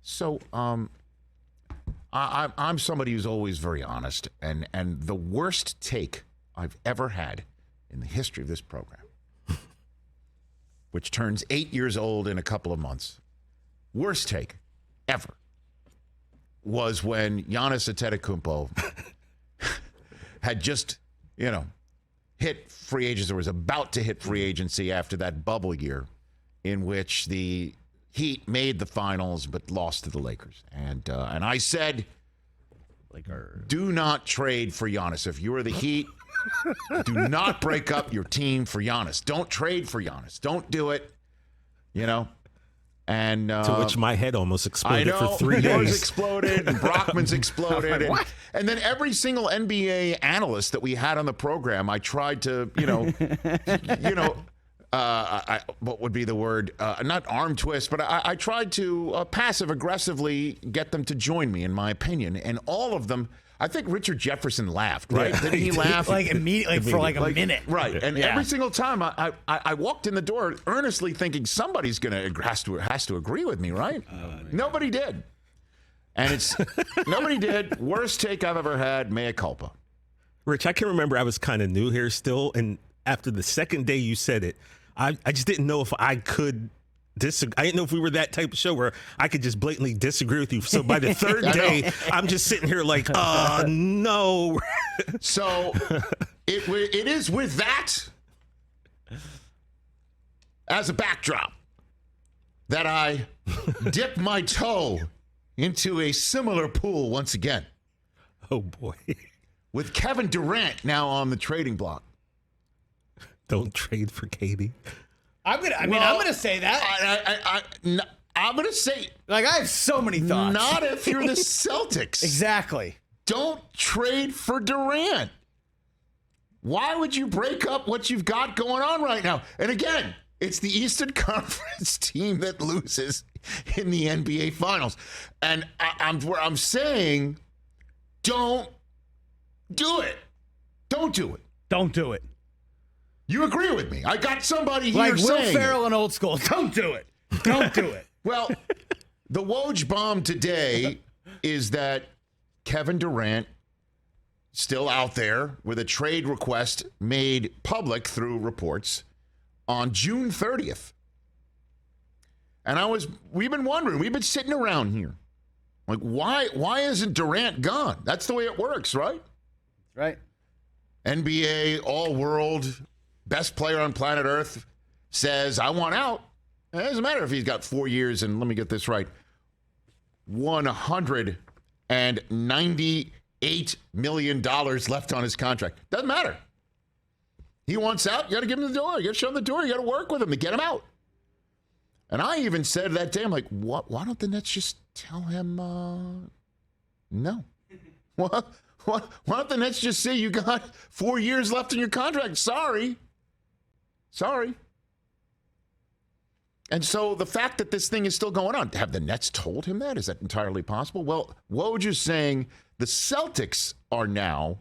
So, I'm somebody who's always very honest, and the worst take I've ever had in the history of this program, which turns 8 years old in a couple of months, worst take ever, was when Giannis Antetokounmpo had just, hit free agency, or was about to hit free agency after that bubble year in which the Heat made the finals but lost to the Lakers. And I said, do not trade for Giannis. If you are the Heat, do not break up your team for Giannis. Don't trade for Giannis. Don't do it. And to which my head almost exploded for 3 days. Yours exploded, and Brockman's exploded. And then every single NBA analyst that we had on the program, I tried to, what would be the word? Not arm twist, but I tried to passive-aggressively get them to join me, in my opinion. And all of them, I think Richard Jefferson laughed, right? Didn't he laugh? Immediately for a minute. Right. And every single time I walked in the door earnestly thinking somebody's has to agree with me, right? Nobody did. And nobody did. Worst take I've ever had, mea culpa. Rich, I can remember I was kind of new here still, and after the second day you said it, I just didn't know if I could disagree. I didn't know if we were that type of show where I could just blatantly disagree with you. So by the third day, I'm just sitting here like, no. So it is with that as a backdrop that I dip my toe into a similar pool once again. Oh, boy. With Kevin Durant now on the trading block. Don't trade for Katie. I'm gonna say that. I'm gonna say, I have so many thoughts. Not if you're the Celtics. Exactly. Don't trade for Durant. Why would you break up what you've got going on right now? And again, it's the Eastern Conference team that loses in the NBA Finals. And I'm saying, don't do it. Don't do it. Don't do it. You agree with me? I got somebody here saying, Will Ferrell in Old School. Don't do it. Don't do it. Well, the Woj bomb today is that Kevin Durant still out there with a trade request made public through reports on June 30th. And we've been wondering, we've been sitting around here. Like, why isn't Durant gone? That's the way it works, right? Right. NBA, all-world, best player on planet Earth says, I want out. It doesn't matter if he's got 4 years and, let me get this right, $198 million left on his contract. Doesn't matter. He wants out. You got to give him the door. You got to show him the door. You got to work with him to get him out. And I even said that day, I'm like, what? Why don't the Nets just tell him no? What? Why don't the Nets just say you got 4 years left in your contract? Sorry. And so the fact that this thing is still going on, have the Nets told him that? Is that entirely possible? Well, Woj is saying the Celtics are now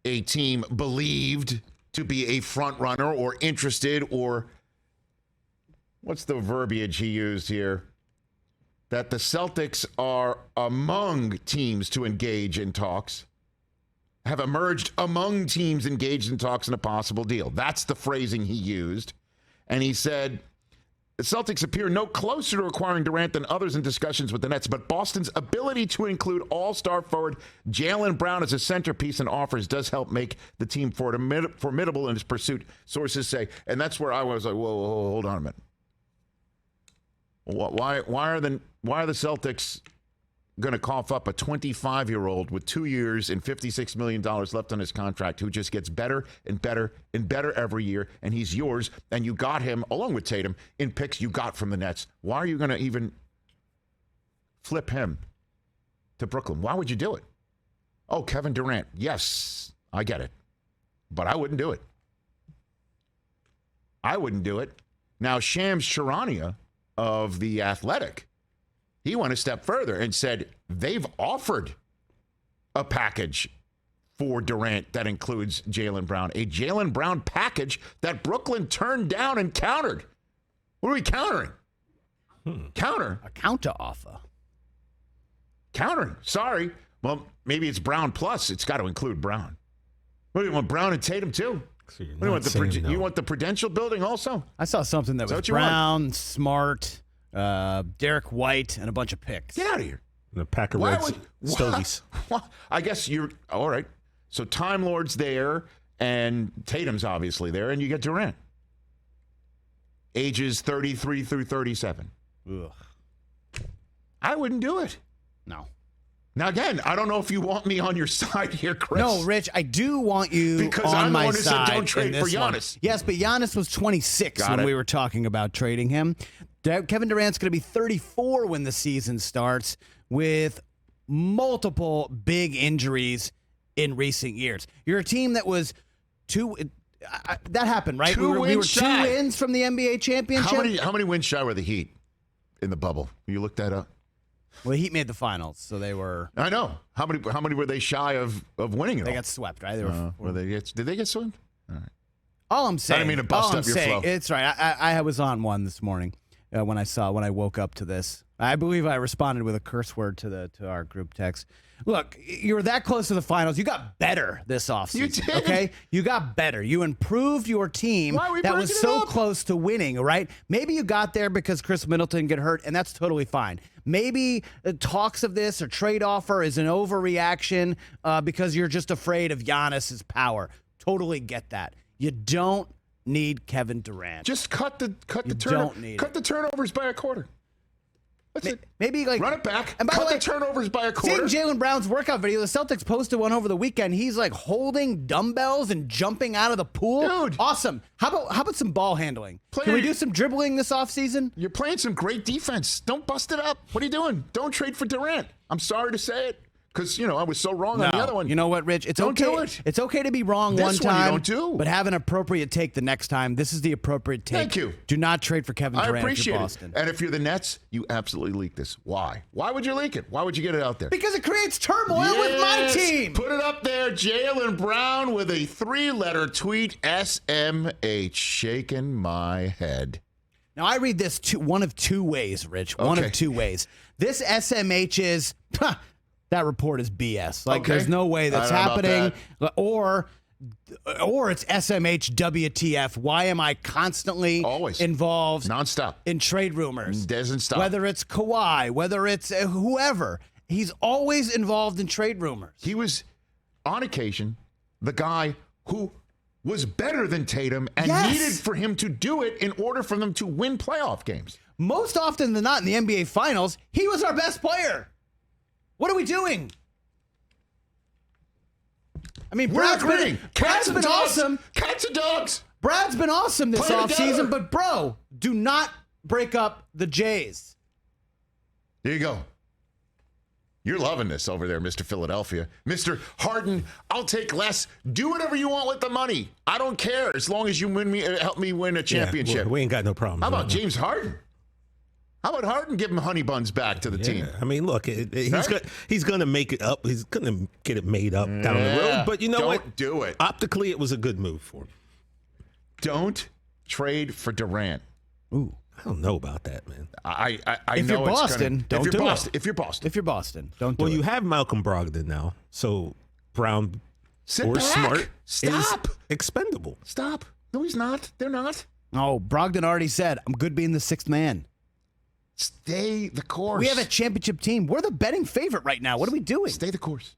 a team believed to be a front runner or interested, or what's the verbiage he used here? That the Celtics are among teams to engage in talks, have emerged among teams engaged in talks in a possible deal. That's the phrasing he used. And he said, the Celtics appear no closer to acquiring Durant than others in discussions with the Nets, but Boston's ability to include all-star forward Jaylen Brown as a centerpiece in offers does help make the team formidable in its pursuit, sources say. And that's where I was like, whoa, hold on a minute. Why are the Celtics going to cough up a 25-year-old with 2 years and $56 million left on his contract who just gets better and better and better every year, and he's yours, and you got him, along with Tatum, in picks you got from the Nets? Why are you going to even flip him to Brooklyn? Why would you do it? Oh, Kevin Durant. Yes, I get it. But I wouldn't do it. Now, Shams Charania of The Athletic, he went a step further and said they've offered a package for Durant that includes Jaylen Brown, a Jaylen Brown package that Brooklyn turned down and countered. What are we countering? Counter. A counter offer. Counter. Sorry. Well, maybe it's Brown plus. It's got to include Brown. What do you want, Brown and Tatum too? So you're What do you not want, saying no. you want the Prudential building also? I saw something that was what you want? Brown, Smart, Derek White, and a bunch of picks. Get out of here. The Packer Why Reds would- Stogies. I guess you're all right. So Time Lord's there, and Tatum's obviously there, and you get Durant. Ages 33 through 37. Ugh. I wouldn't do it. No. Now, again, I don't know if you want me on your side here, Chris. No, Rich, I do want you Because on I'm the my one who said side don't trade in for this one. Giannis. Yes, but Giannis was 26 Got when it. we were talking about trading him. Kevin Durant's going to be 34 when the season starts with multiple big injuries in recent years. You're a team that was that happened, right? Two we were wins 2 shy. wins from the NBA championship. How many wins shy were the Heat in the bubble? You looked that up? Well, the Heat made the finals, so they were. I know. How many were they shy of winning it They all? got swept, right? They were. Did they get swept? All I'm saying. I didn't mean to bust all up I'm your saying, flow. It's right. I was on one this morning when I woke up to this. I believe I responded with a curse word to our group text. Look, you were that close to the finals. You got better this offseason. You did. Okay? You got better. You improved your team Why are we that was breaking it so up? close to winning, right? Maybe you got there because Chris Middleton get hurt, and that's totally fine. Maybe talks of this or trade offer is an overreaction because you're just afraid of Giannis's power. Totally get that. You don't need Kevin Durant. Just cut the don't need cut the turnovers by a quarter. That's it. Maybe like Run it back. And by the Cut way, the turnovers by a quarter. seeing Jaylen Brown's workout video, the Celtics posted one over the weekend. He's like holding dumbbells and jumping out of the pool. Dude. Awesome. How about some ball handling? Player- Can we do some dribbling this offseason? You're playing some great defense. Don't bust it up. What are you doing? Don't trade for Durant. I'm sorry to say it because I was so wrong on the other one. You know what, Rich? It's Don't okay. do it. It's okay to be wrong This one one you time. don't do. But have an appropriate take the next time. This is the appropriate take. Thank you. Do not trade for Kevin I Durant if appreciate you're it. Boston. And if you're the Nets, you absolutely leak this. Why? Why would you leak it? Why would you get it out there? Because it creates turmoil with my Yes. team. Put it up there, Jaylen Brown with a 3-letter tweet, SMH, shaking my head. Now, I read this one of two ways, Rich. One Okay. of two ways. This SMH is, that report is BS. Like, Okay. there's no way that's I don't know happening. about Or it's SMH WTF. Why am I constantly Always. involved Nonstop. in trade rumors? Doesn't stop. Whether it's Kawhi, whether it's whoever. He's always involved in trade rumors. He was, on occasion, the guy who was better than Tatum and Yes. needed for him to do it in order for them to win playoff games. Most often than not in the NBA Finals, he was our best player. What are we doing? I mean, We're agreeing. Brad's been awesome. Cats and dogs. Brad's been awesome this Play offseason, together. but bro, do not break up the Jays. There you go. You're loving this over there, Mr. Philadelphia. Mr. Harden, I'll take less. Do whatever you want with the money. I don't care as long as you help me win a championship. Yeah, we ain't got no problem. How about James Harden? How about Harden give him honey buns back to the team? I mean, look, he's going to make it up. He's going to get it made up down the Yeah. road. But you know Don't what? do it. Optically, it was a good move for him. Don't trade for Durant. Ooh. I don't know about that, man. I If know you're it's Boston, gonna, don't if you're do it. Boston, If you're Boston, If you're Boston, don't do Well, it. you have Malcolm Brogdon now, so Brown sit or back. Smart Stop. is expendable. Stop. No, he's not. They're not. Oh, Brogdon already said, I'm good being the sixth man. Stay the course. We have a championship team. We're the betting favorite right now. What are we doing? Stay the course.